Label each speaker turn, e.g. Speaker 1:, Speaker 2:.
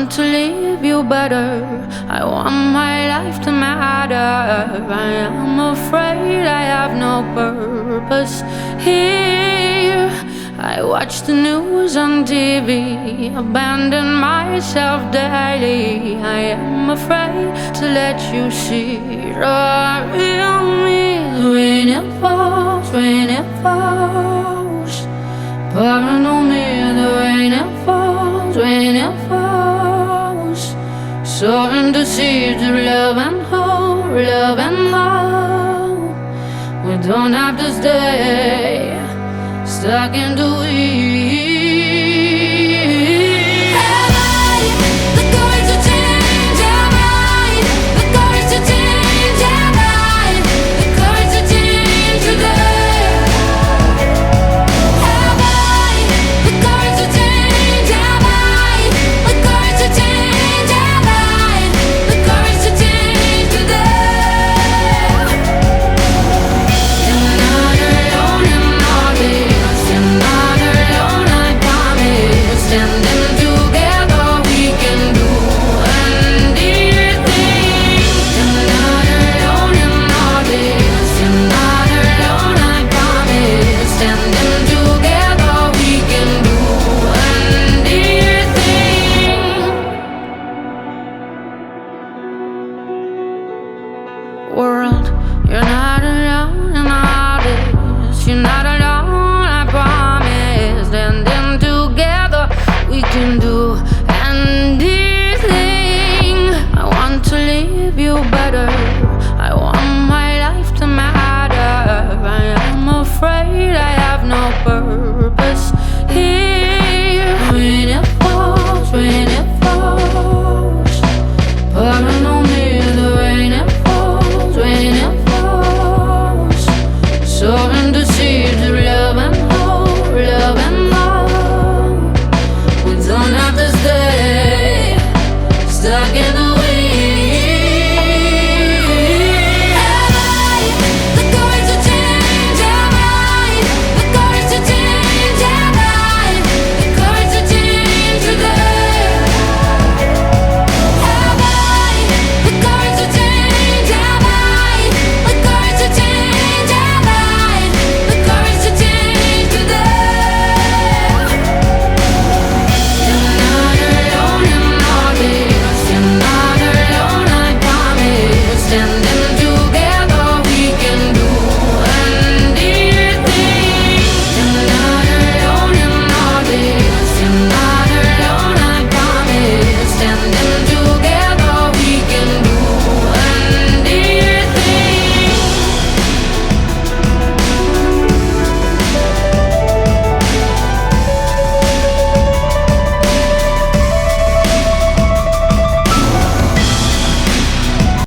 Speaker 1: want to leave you better. I want my life to matter. I am afraid I have no purpose here. I watch the news on TV, abandon myself daily. I am afraid to let you see the real me. Rain it falls, rain it falls, pouring on me. The rain it falls, rain it falls, sowing the seeds of love and hope, love and hope. We don't have to stay stuck in the weeds. Have I the courage to change? Have I the courage to change? Have I the courage to change today? Have I the courage to change? Have I the courage to change? Have I the courage to change today? You're not alone in all this. You're not alone, I promise. Standing together, we can do anything. You're not alone in all this. You're not alone, I promise. Standing together, we can do anything. World, you're not alone in all this. You're not alone, I promise. Standing together, we can do anything. I want to leave you better. I want my life to matter. I am afraid I have no purpose here. Rain it falls, pouring